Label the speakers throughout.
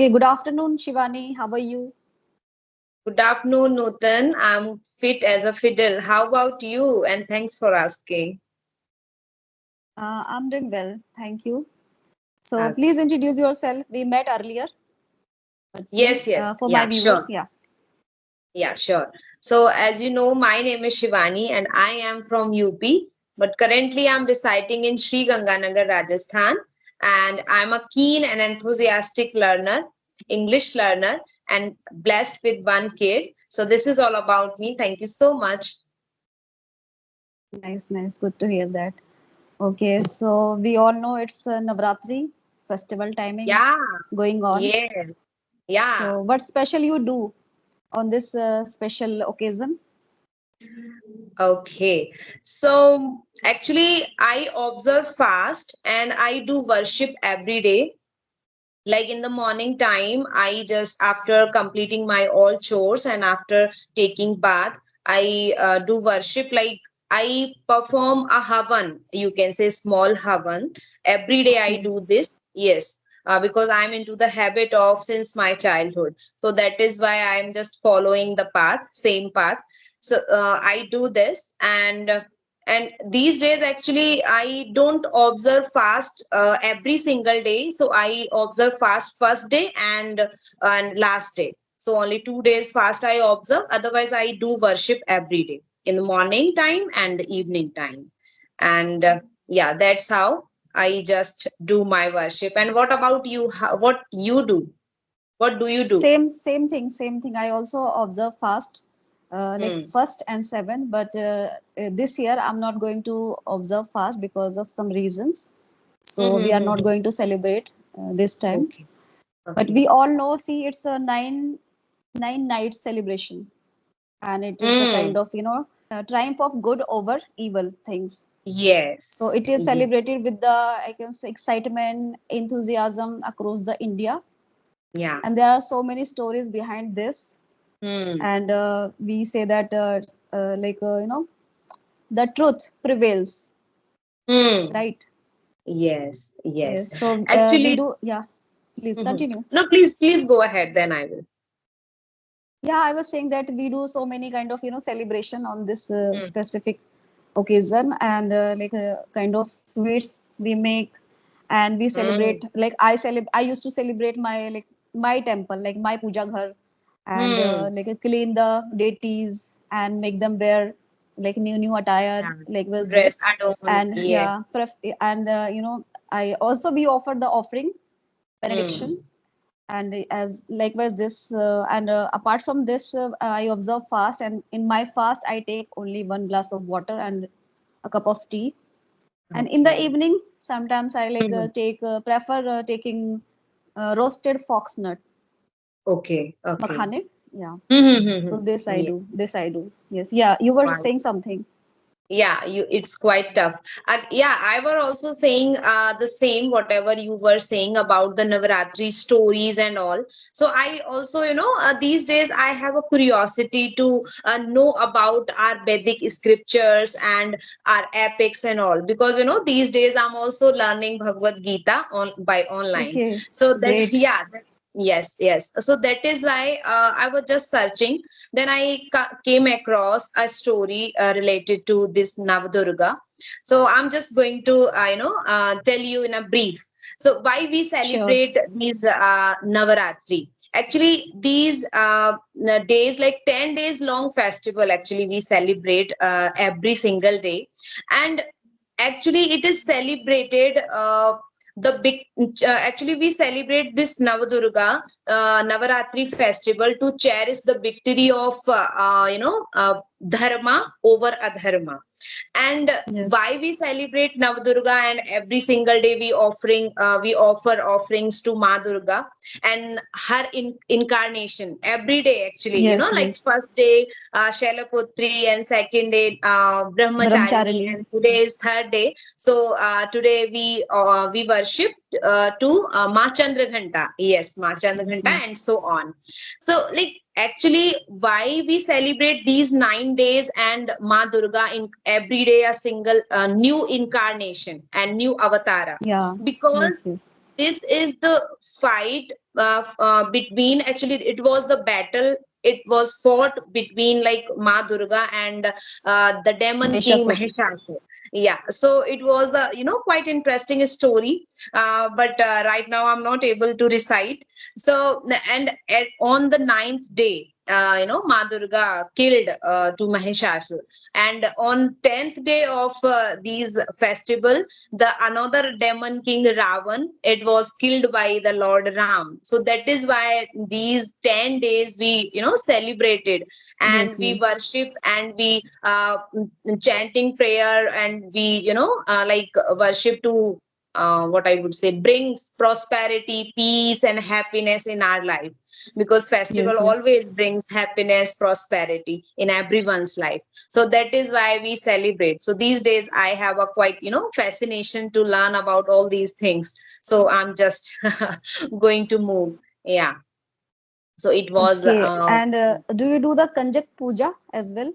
Speaker 1: Okay, good afternoon, Shivani. How are you?
Speaker 2: Good afternoon, Nootan. I'm fit as a fiddle. How about you? And thanks for asking.
Speaker 1: I'm doing well, thank you. So please
Speaker 2: Okay.
Speaker 1: introduce yourself. We met earlier, but
Speaker 2: Yes, yes.
Speaker 1: for my
Speaker 2: Yeah,
Speaker 1: viewers,
Speaker 2: sure.
Speaker 1: yeah.
Speaker 2: Yeah, sure. So, as you know, my name is Shivani and I am from UP, but currently I'm residing in Sri Ganganagar, Rajasthan, and I'm a keen and enthusiastic learner, English learner, and blessed with one kid. So, this is all about me. Thank you so much.
Speaker 1: Nice, nice. Good to hear that. Okay, so we all know it's Navaratri festival timing
Speaker 2: Yeah,
Speaker 1: going on.
Speaker 2: yes, yeah.
Speaker 1: So what special you do on this special occasion?
Speaker 2: Okay, so actually, I observe fast and I do worship every day. Like in the morning time, I just after completing my all chores and after taking bath, I do worship. Like I perform a havan, you can say small havan. Every day I
Speaker 1: Okay,
Speaker 2: do this. Yes. Because I'm into the habit of since my childhood, so that is why I'm just following the path, same path. So I do this, and these days actually I don't observe fast every single day, so I observe fast first day and last day, so only 2 days fast I observe, otherwise I do worship every day in the morning time and the evening time. And yeah, that's how I just do my worship. And what about you? What you do? What do you do?
Speaker 1: same thing. I also observe fast, like
Speaker 2: Hmm.
Speaker 1: first and seven, but this year I'm not going to observe fast because of some reasons. So we are not
Speaker 2: Mm-hmm.
Speaker 1: going to celebrate this time.
Speaker 2: Okay.
Speaker 1: But
Speaker 2: Okay.
Speaker 1: we all know, see, it's a nine night celebration, and it is a kind
Speaker 2: Mm.
Speaker 1: of triumph of good over evil things. So
Speaker 2: Yes.
Speaker 1: it is
Speaker 2: Yes.
Speaker 1: celebrated with the, I can say, excitement, enthusiasm across the India,
Speaker 2: Yeah.
Speaker 1: and there are so many stories behind this.
Speaker 2: Hmm.
Speaker 1: And we say that the truth prevails,
Speaker 2: Hmm.
Speaker 1: right?
Speaker 2: Yes. Yes.
Speaker 1: Yes. So we
Speaker 2: Actually,
Speaker 1: do, yeah. Please
Speaker 2: mhm.
Speaker 1: continue.
Speaker 2: No, please go ahead. Then I will.
Speaker 1: Yeah, I was saying that we do so many kind of celebration on this
Speaker 2: Hmm.
Speaker 1: specific occasion, and kind of sweets we make, and we
Speaker 2: Hmm.
Speaker 1: celebrate. Like I used to celebrate my temple, like my puja ghar, and
Speaker 2: Hmm.
Speaker 1: clean the deities and make them wear like new attire,
Speaker 2: Yeah.
Speaker 1: like was
Speaker 2: Dress
Speaker 1: this,
Speaker 2: adorn.
Speaker 1: and
Speaker 2: Yes.
Speaker 1: and I also we offer the offering benediction,
Speaker 2: Hmm.
Speaker 1: and as likewise this and apart from this I observe fast, and in my fast I take only one glass of water and a cup of tea, and in the
Speaker 2: Okay.
Speaker 1: evening sometimes I
Speaker 2: Hmm.
Speaker 1: take prefer taking roasted fox nut
Speaker 2: Okay. Okay.
Speaker 1: makhane, yeah. So
Speaker 2: Hmm. Yeah.
Speaker 1: this I do, yes, yeah, you were
Speaker 2: Wow.
Speaker 1: saying something.
Speaker 2: Yeah, it's quite tough. Yeah, I were also saying the same, whatever you were saying about the Navaratri stories and all. So I also, these days I have a curiosity to know about our Vedic scriptures and our epics and all, because these days I'm also learning Bhagavad Gita on by online.
Speaker 1: Okay,
Speaker 2: So that
Speaker 1: great.
Speaker 2: yeah, yes, yes. So that is why I was just searching, then I came across a story related to this Navadurga. So I'm just going to, tell you in a brief. So why we
Speaker 1: Sure.
Speaker 2: celebrate these Navaratri? Actually, these days, like 10 days long festival, actually we celebrate every single day, and actually it is celebrated. The big Actually we celebrate this Navadurga Navaratri festival to cherish the victory of dharma over adharma. And
Speaker 1: Yes.
Speaker 2: why we celebrate Navadurga, and every single day we offer offerings to Ma Durga and her incarnation every day, actually,
Speaker 1: Yes,
Speaker 2: like
Speaker 1: yes.
Speaker 2: first day Shailaputri, and second day Brahmacharini,
Speaker 1: Brahmacharini.
Speaker 2: and today is third day. So today we worship to Ma Chandraghanta, yes, Ma
Speaker 1: Yes,
Speaker 2: Chandraghanta, and
Speaker 1: yes.
Speaker 2: so on. So, like, actually, why we celebrate these 9 days and Ma Durga in every day a single new incarnation and new avatara?
Speaker 1: Yeah.
Speaker 2: Because
Speaker 1: Yes, yes.
Speaker 2: this is the fight between, actually it was the battle, it was fought between like Ma Durga and the demon king
Speaker 1: Mahishasur.
Speaker 2: Mahishasur. Yeah, so it was the, quite interesting story, but right now I'm not able to recite. So on the ninth day, Ma Durga killed to Mahishasur, and on 10th day of these festival, the another demon king Ravan, it was killed by the Lord Ram. So that is why these 10 days we celebrated, and
Speaker 1: Yes,
Speaker 2: we
Speaker 1: yes.
Speaker 2: worship, and we chanting prayer, and we like worship to what I would say, brings prosperity, peace and happiness in our life, because festival
Speaker 1: Yes, yes.
Speaker 2: always brings happiness, prosperity in everyone's life. So that is why we celebrate. So these days I have a quite fascination to learn about all these things, so I'm just going to move. Yeah, so it was
Speaker 1: Okay. And do you do the Kanjak Puja as well?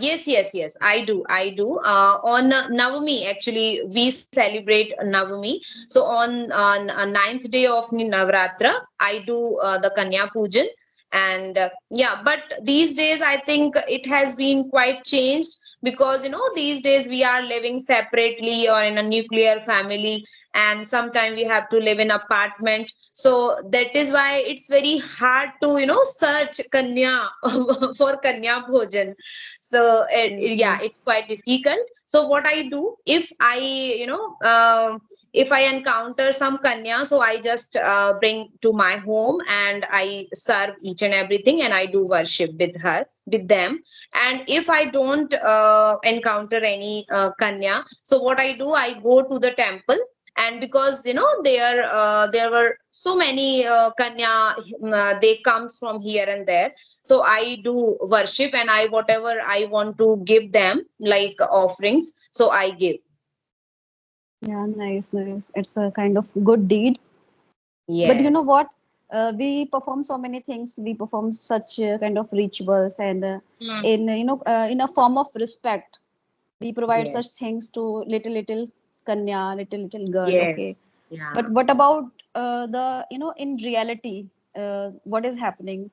Speaker 2: yes, yes, yes. I do. I do. On Navami, actually, we celebrate Navami. So on ninth day of Navratra, I do the Kanya Pujan. And yeah, but these days I think it has been quite changed, because these days we are living separately or in a nuclear family, and sometimes we have to live in apartment. So that is why it's very hard to search Kanya for Kanya Bhojan. So
Speaker 1: Yes,
Speaker 2: yeah,
Speaker 1: yes.
Speaker 2: it's quite difficult. So what I do, if I if I encounter some Kanya, so I just bring to my home, and I serve each and everything, and I do worship with them. And if I don't encounter any Kanya, so what I do, I go to the temple. And because there were so many Kanya, they come from here and there, so I do worship, and I whatever I want to give them like offerings, so I give.
Speaker 1: Yeah, nice, nice. It's a kind of good deed. But you know
Speaker 2: Yes.
Speaker 1: what? We perform so many things. We perform such kind of rituals, and
Speaker 2: Hmm.
Speaker 1: in in a form of respect, we provide such
Speaker 2: Yes.
Speaker 1: things to little kanya, little girl. Okay.
Speaker 2: Yes. Yeah.
Speaker 1: But what about the in reality, what is happening?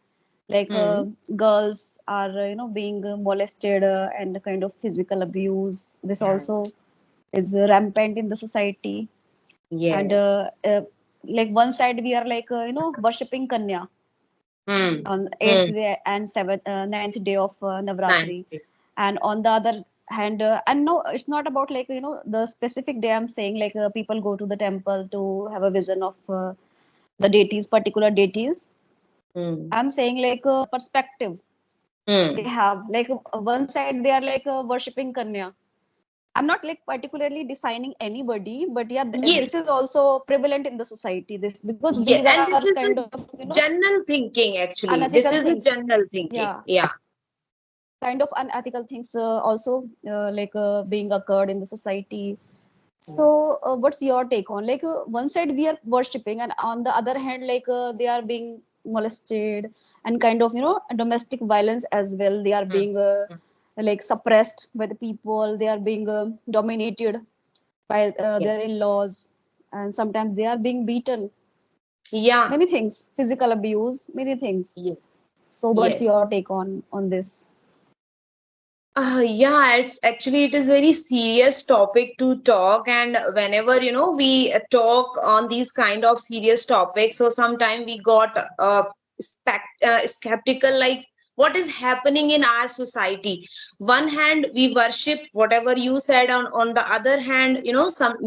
Speaker 1: Like
Speaker 2: Hmm.
Speaker 1: girls are being molested and kind of physical abuse. This also
Speaker 2: Yes.
Speaker 1: is rampant in the society. And
Speaker 2: Yes.
Speaker 1: like one side we are like worshipping Kanya
Speaker 2: Hmm.
Speaker 1: on eighth
Speaker 2: Hmm.
Speaker 1: day and seventh, ninth day of
Speaker 2: Nice.
Speaker 1: Navaratri, and on the other hand, and no, it's not about like the specific day. I'm saying like people go to the temple to have a vision of the deities, particular deities.
Speaker 2: Hmm.
Speaker 1: I'm saying like perspective they
Speaker 2: Hmm.
Speaker 1: have. Like one side they are like worshipping Kanya. I'm not like particularly defining anybody, but yeah,
Speaker 2: Yes.
Speaker 1: this is also prevalent in the society. This because
Speaker 2: Yeah.
Speaker 1: these
Speaker 2: And
Speaker 1: are
Speaker 2: this is
Speaker 1: kind
Speaker 2: the
Speaker 1: of
Speaker 2: general thinking, actually.
Speaker 1: unethical
Speaker 2: This is the
Speaker 1: things.
Speaker 2: general thinking.
Speaker 1: Yeah,
Speaker 2: Yeah.
Speaker 1: kind of unethical things also like being occurred in the society.
Speaker 2: Yes.
Speaker 1: So, what's your take on like one side we are worshipping, and on the other hand, like they are being molested and kind of domestic violence as well. They are
Speaker 2: Hmm.
Speaker 1: being
Speaker 2: Hmm.
Speaker 1: like suppressed by the people. They are being dominated by
Speaker 2: Yeah.
Speaker 1: their in-laws, and sometimes they are being beaten.
Speaker 2: Yeah.
Speaker 1: Many things, physical abuse, many things.
Speaker 2: Yes.
Speaker 1: So, what's
Speaker 2: Yes.
Speaker 1: your take on this?
Speaker 2: Yeah, it is very serious topic to talk, and whenever we talk on these kind of serious topics, so sometimes we got skeptical, like what is happening in our society. One hand we worship whatever you said, on the other hand, some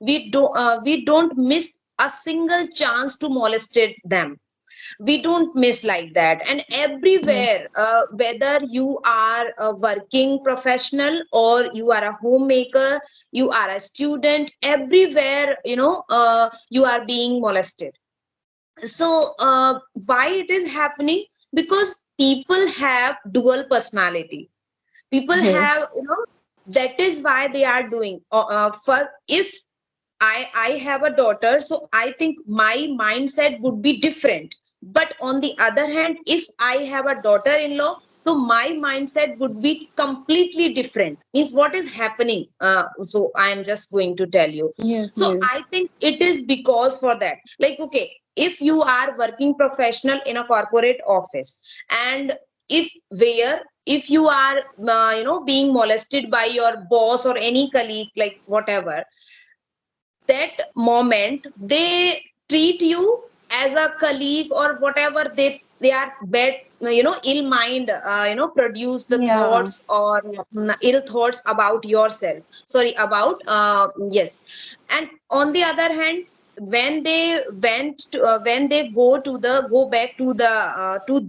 Speaker 2: we don't miss a single chance to molested them. We don't miss like that. And
Speaker 1: Yes.
Speaker 2: everywhere, whether you are a working professional or you are a homemaker, you are a student, everywhere you are being molested. So why it is happening? Because people have dual personality. People have,
Speaker 1: Yes.
Speaker 2: that is why they are doing for if I have a daughter, so I think my mindset would be different. But on the other hand, if I have a daughter-in-law, so my mindset would be completely different. Means what is happening? So I am just going to tell you.
Speaker 1: Yes,
Speaker 2: So
Speaker 1: yes.
Speaker 2: I think it is because for that, like, okay, if you are working professional in a corporate office, and if you are being molested by your boss or any colleague, like whatever, that moment they treat you as a colleague or whatever, they are bad, ill mind, produce the
Speaker 1: Yeah.
Speaker 2: thoughts or ill thoughts about yourself, sorry, about yes. And on the other hand, when they go back to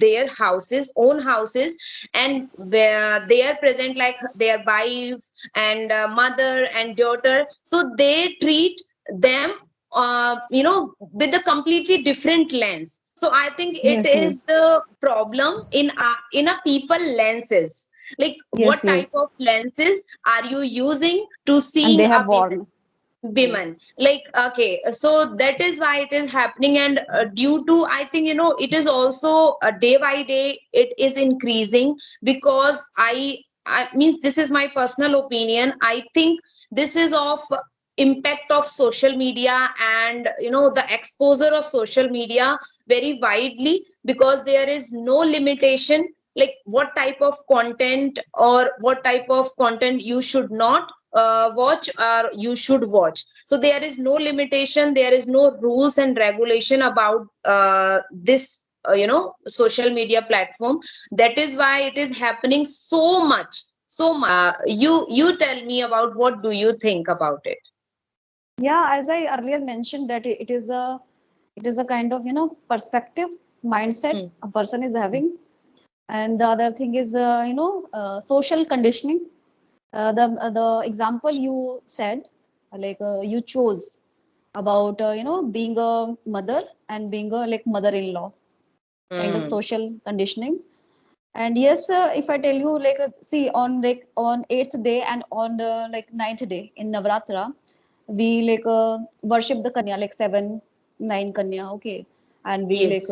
Speaker 2: their houses, own houses, and where they are present like their wife and mother and daughter, so they treat them with a completely different lens. So I think it
Speaker 1: Yes,
Speaker 2: is
Speaker 1: yes.
Speaker 2: the problem in a people lenses, like
Speaker 1: Yes,
Speaker 2: what type
Speaker 1: yes.
Speaker 2: of lenses are you using to
Speaker 1: And
Speaker 2: seeing
Speaker 1: they
Speaker 2: a
Speaker 1: have
Speaker 2: women,
Speaker 1: worn. Yes.
Speaker 2: like, okay, so that is why it is happening. And due to, I think, it is also day by day it is increasing, because I means this is my personal opinion, I think this is of impact of social media, and the exposure of social media very widely, because there is no limitation, like what type of content or what type of content you should not watch or you should watch. So there is no limitation, there is no rules and regulation about this social media platform. That is why it is happening so much, so much. You tell me about, what do you think about it?
Speaker 1: Yeah, as I earlier mentioned that it is a kind of, perspective, mindset
Speaker 2: Hmm.
Speaker 1: a person is having. And the other thing is, social conditioning. The example you said, like you chose about, being a mother and being a like mother-in-law, kind of
Speaker 2: Hmm.
Speaker 1: social conditioning. And yes, if I tell you, like, see, on eighth day and on like ninth day in Navaratra, we like worship the Kanya, like seven, nine Kanya, okay, and we like
Speaker 2: Yes.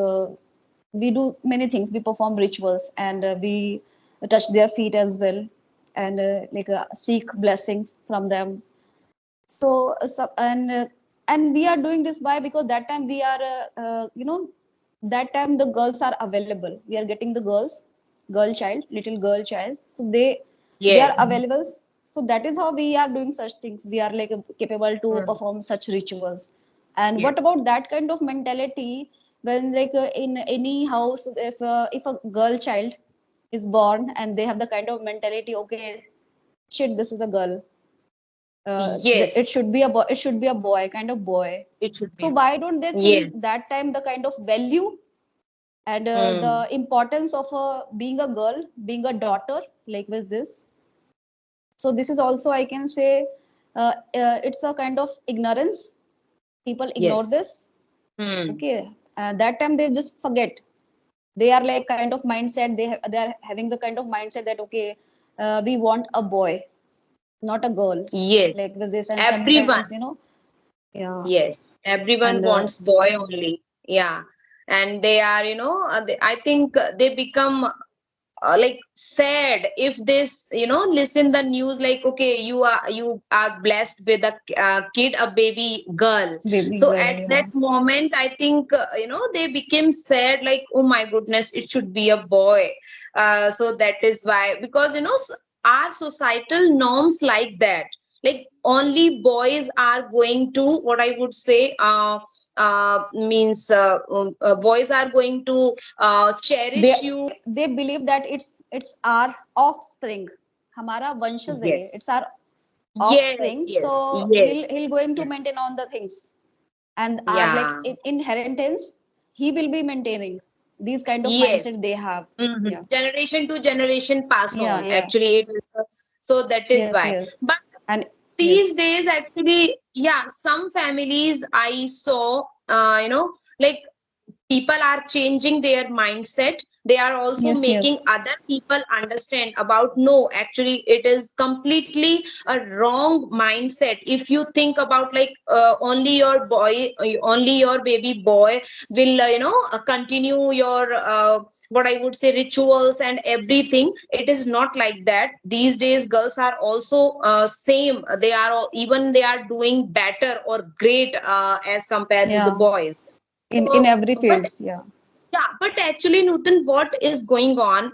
Speaker 1: we do many things. We perform rituals and we touch their feet as well, and like seek blessings from them. And we are doing this why? Because that time we are, that time the girls are available. We are getting the girl child, little girl child. So they are
Speaker 2: Yes.
Speaker 1: available. So that is how we are doing such things. We are like capable to
Speaker 2: Hmm.
Speaker 1: perform such rituals. And
Speaker 2: Yes.
Speaker 1: what about that kind of mentality when like in any house, if a girl child is born and they have the kind of mentality, okay, shit, this is a girl, it
Speaker 2: Yes.
Speaker 1: should be a boy, it should be a boy, kind of boy.
Speaker 2: It should
Speaker 1: So
Speaker 2: be.
Speaker 1: why don't they
Speaker 2: Yes.
Speaker 1: think that time the kind of value and
Speaker 2: Hmm.
Speaker 1: the importance of being a girl, being a daughter, like with this? So this is also, I can say, it's a kind of ignorance. People ignore
Speaker 2: Yes.
Speaker 1: this.
Speaker 2: Hmm.
Speaker 1: Okay, that time they just forget. They are like kind of mindset. They are having the kind of mindset that okay, we want a boy, not a girl,
Speaker 2: Yes.
Speaker 1: like with this. And sometimes,
Speaker 2: Everyone.
Speaker 1: yeah,
Speaker 2: Yes. Everyone
Speaker 1: and
Speaker 2: wants boy only. Yeah. And they are, I think they become like sad if this, listen the news, like, okay, you are blessed with a kid, a baby girl.
Speaker 1: baby
Speaker 2: So
Speaker 1: girl,
Speaker 2: at
Speaker 1: yeah.
Speaker 2: that moment, I think they became sad, like, oh my goodness, it should be a boy. So that is why, because our societal norms like that, like only boys are going to, what I would say, means boys are going to
Speaker 1: they
Speaker 2: cherish you.
Speaker 1: they believe that it's our offspring, हमारा वंशज है, it's
Speaker 2: Yes.
Speaker 1: our
Speaker 2: Yes,
Speaker 1: offspring. So
Speaker 2: yes,
Speaker 1: he'll
Speaker 2: yes,
Speaker 1: he'll going to
Speaker 2: yes.
Speaker 1: maintain on the things, and our like
Speaker 2: Yeah.
Speaker 1: inheritance, he will be maintaining these kind of
Speaker 2: Yes.
Speaker 1: mindset they have. Yeah,
Speaker 2: Generation to generation pass
Speaker 1: yeah,
Speaker 2: on.
Speaker 1: yeah.
Speaker 2: Actually, so that is
Speaker 1: Yes,
Speaker 2: why.
Speaker 1: yes.
Speaker 2: But
Speaker 1: And
Speaker 2: these
Speaker 1: yes,
Speaker 2: days, actually, yeah, some families I saw, like people are changing their mindset, They are also
Speaker 1: Yes,
Speaker 2: making
Speaker 1: yes.
Speaker 2: other people understand about, no, actually it is completely a wrong mindset. If you think about like only your baby boy will continue your what I would say rituals and everything. It is not like that. These days girls are also same. They are even they are doing better or great as compared to the
Speaker 1: Yeah.
Speaker 2: boys.
Speaker 1: In
Speaker 2: So
Speaker 1: every
Speaker 2: but
Speaker 1: fields. Yeah.
Speaker 2: yeah, but actually, Nutan, what is going on?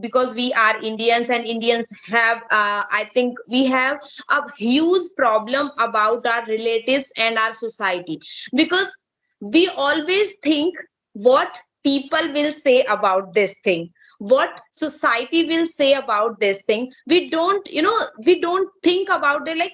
Speaker 2: Because we are Indians, and Indians have, I think, we have a huge problem about our relatives and our society, because we always think what people will say about this thing, what society will say about this thing. We don't think about it, like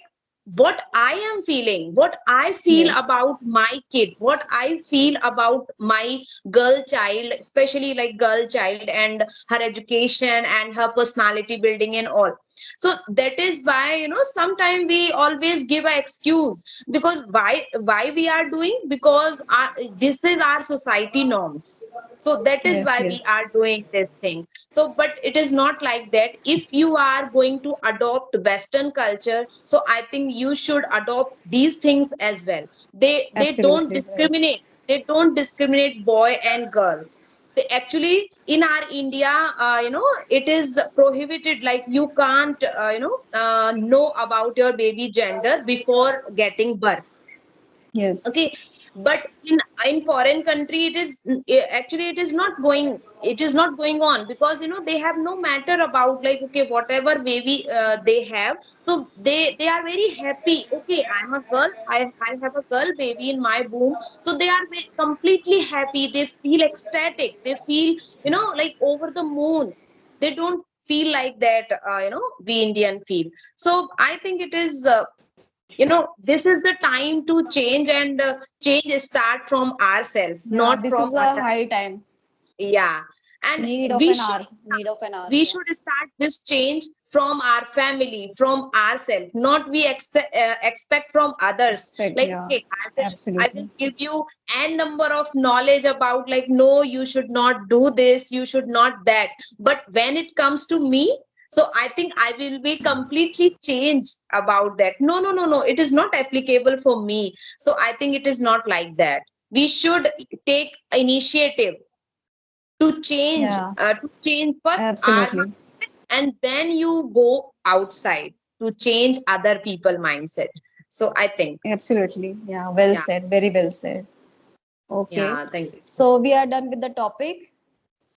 Speaker 2: what I am feeling, what I feel
Speaker 1: Yes.
Speaker 2: about my kid, what I feel about my girl child, especially like girl child and her education and her personality building and all. So that is why, sometimes we always give an excuse, because why we are doing, because this is our society norms. So that is
Speaker 1: Yes,
Speaker 2: why we
Speaker 1: yes.
Speaker 2: are doing this thing. So but it is not like that. If you are going to adopt western culture, so I think you should adopt these things as well. They don't
Speaker 1: Absolutely right.
Speaker 2: discriminate. They don't discriminate boy and girl. They actually, in our India, it is prohibited, like you can't know about your baby gender before getting birth.
Speaker 1: Yes.
Speaker 2: Okay, but in foreign country, it is actually it is not going on, because they have no matter about, like, okay, whatever baby they have. So they are very happy. Okay, I'm a girl, I have a girl baby in my womb. So they are completely happy. They feel ecstatic. They feel, like over the moon. They don't feel like that, we Indian feel. So I think it is this is the time to change, and change start from ourselves,
Speaker 1: Yeah,
Speaker 2: not
Speaker 1: this
Speaker 2: from
Speaker 1: is a
Speaker 2: other.
Speaker 1: high time.
Speaker 2: Yeah, and
Speaker 1: Need of
Speaker 2: we
Speaker 1: an
Speaker 2: should
Speaker 1: hour. Need of an hour.
Speaker 2: we
Speaker 1: Yeah.
Speaker 2: should start this change from our family, from ourselves, not we expect from others.
Speaker 1: Expect.
Speaker 2: Like,
Speaker 1: Yeah.
Speaker 2: okay, I will
Speaker 1: Absolutely.
Speaker 2: give you n number of knowledge about, like, no, you should not do this, you should not that. But when it comes to me, so I think I will be completely changed about that. No, no, no, no, it is not applicable for me. So I think it is not like that. We should take initiative
Speaker 1: Yeah.
Speaker 2: to change first our
Speaker 1: Absolutely.
Speaker 2: mindset, and then you go outside to change other people mindset. So I think,
Speaker 1: Absolutely. Yeah. Well
Speaker 2: yeah,
Speaker 1: said. Very well said. Okay.
Speaker 2: yeah, thank you.
Speaker 1: So we are done with the topic.